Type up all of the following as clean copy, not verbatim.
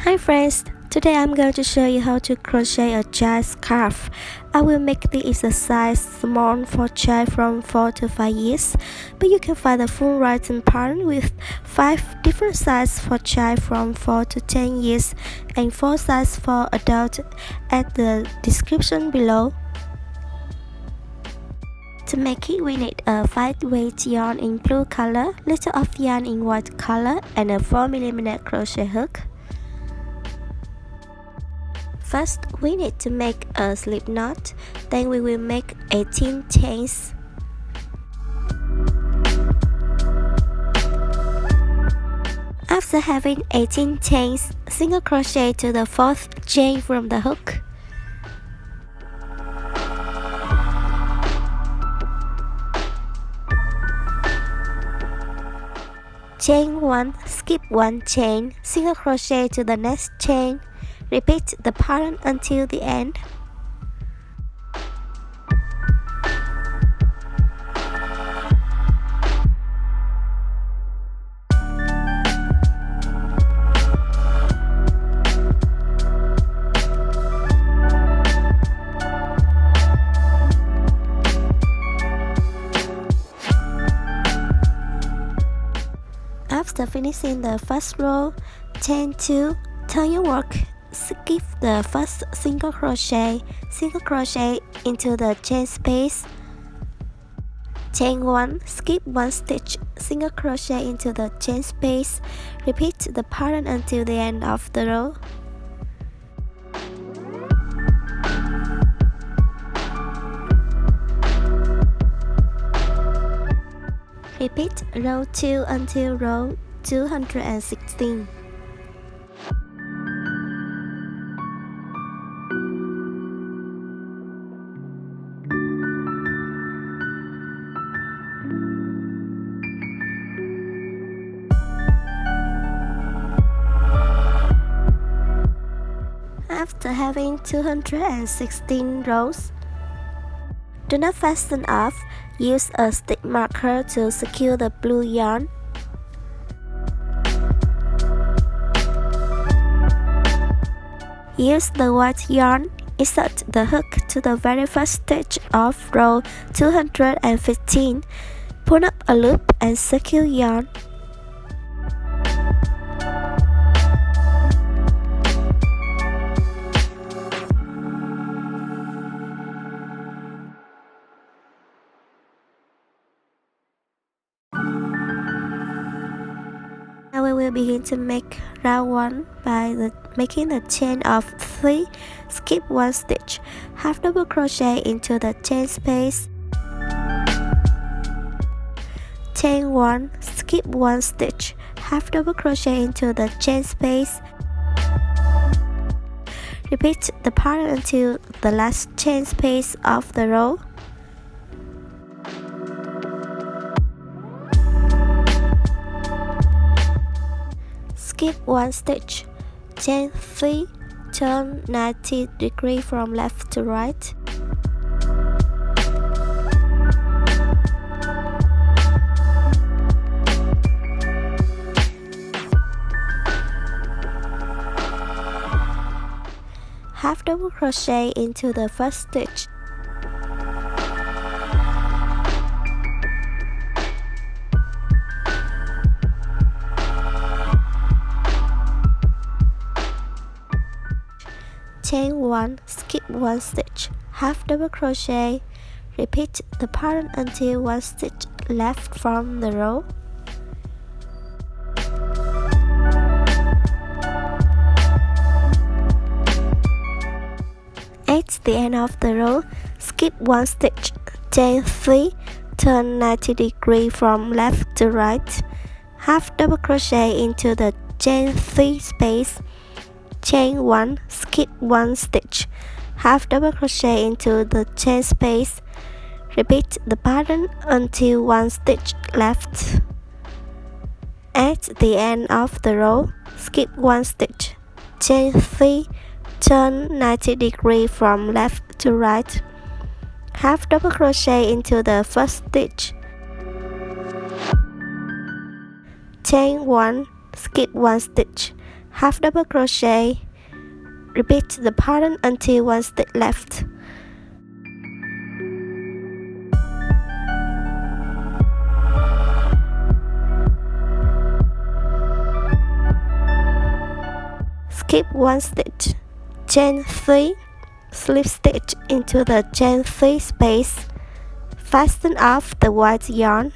Hi friends, today I'm going to show you how to crochet a child scarf. I will make the exercise small for child from 4 to 5 years, but you can find the full writing pattern with 5 different sizes for child from 4 to 10 years and 4 sizes for adult at the description below. To make it, we need a 5-weight yarn in blue color, little of yarn in white color, and a 4mm crochet hook. First, we need to make a slip knot, then we will make 18 chains. After having 18 chains, single crochet to the 4th chain from the hook. Chain 1, skip 1 chain, single crochet to the next chain. Repeat the pattern until the end. After finishing the first row, chain 2, turn your work. Skip the first single crochet into the chain space. Chain 1, skip 1 stitch, single crochet into the chain space. Repeat the pattern until the end of the row. Repeat row 2 until row 216. After having 216 rows, do not fasten off. Use a stick marker to secure the blue yarn. Use the white yarn. Insert the hook to the very first stitch of row 215. Pull up a loop and secure yarn. Now we will begin to make round 1 by making a chain of 3, skip 1 stitch, half double crochet into the chain space. Chain 1, skip 1 stitch, half double crochet into the chain space. Repeat the pattern until the last chain space of the row. Skip 1 stitch, chain 3, turn 90 degrees from left to right. Half double crochet into the first stitch. Chain 1, skip 1 stitch, half double crochet. Repeat the pattern until 1 stitch left from the row. At the end of the row, skip 1 stitch, chain 3, turn 90 degrees from left to right. Half double crochet into the chain 3 space. Chain 1, skip 1 stitch, half double crochet into the chain space. Repeat the pattern until 1 stitch left. At the end of the row, skip 1 stitch, chain 3, turn 90 degrees from left to right. Half double crochet into the first stitch. Chain 1, skip 1 stitch, half double crochet, repeat the pattern until one stitch left. Skip one stitch, chain 3, slip stitch into the chain 3 space, fasten off the white yarn.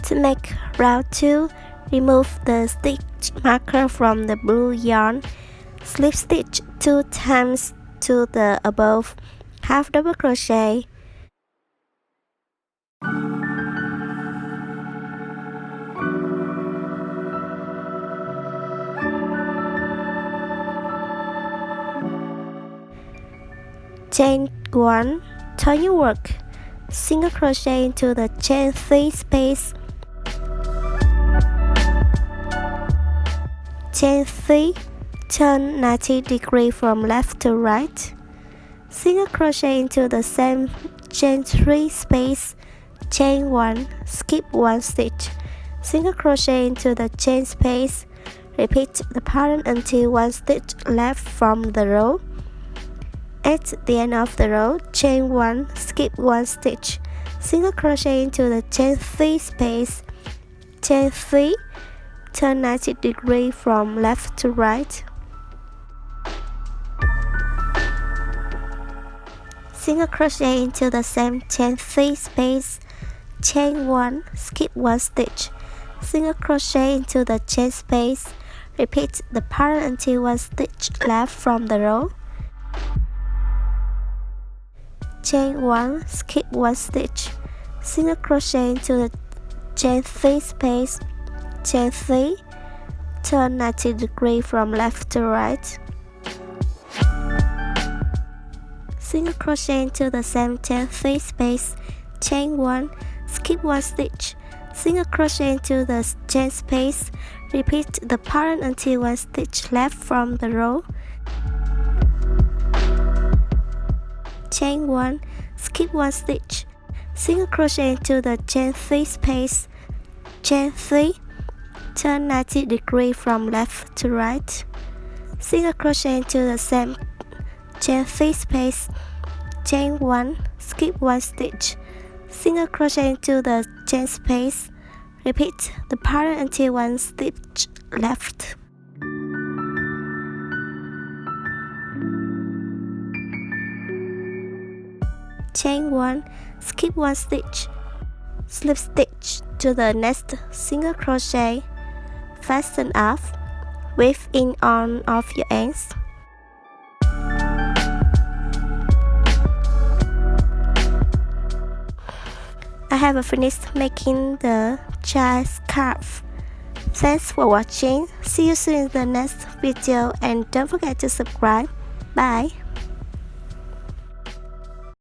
To make round 2, remove the stitch marker from the blue yarn, slip stitch 2 times to the above, half double crochet, chain 1, turn your work, single crochet into the chain 3 space, chain 3, turn 90 degrees from left to right, single crochet into the same chain 3 space, chain 1, skip 1 stitch, single crochet into the chain space, repeat the pattern until one stitch left from the row. At the end of the row, chain 1, skip 1 stitch, single crochet into the chain 3 space, chain 3, turn 90 degrees from left to right, single crochet into the same chain 3 space, chain 1, skip 1 stitch, single crochet into the chain space, repeat the pattern until one stitch left from the row, chain 1, skip 1 stitch, single crochet into the chain 3 space, chain 3, turn 90 degrees from left to right, single crochet into the same chain 3 space, chain 1, skip 1 stitch, single crochet into the chain space, repeat the pattern until one stitch left from the row, chain 1, skip 1 stitch, single crochet into the chain 3 space, chain 3, turn 90 degrees from left to right, single crochet into the same chain 3 space, chain 1, skip 1 stitch, single crochet into the chain space, repeat the pattern until one stitch left. Chain 1, skip 1 stitch, slip stitch to the next single crochet, fasten off, weave in on of your ends. I have finished making the child scarf. Thanks for watching. See you soon in the next video and don't forget to subscribe. Bye.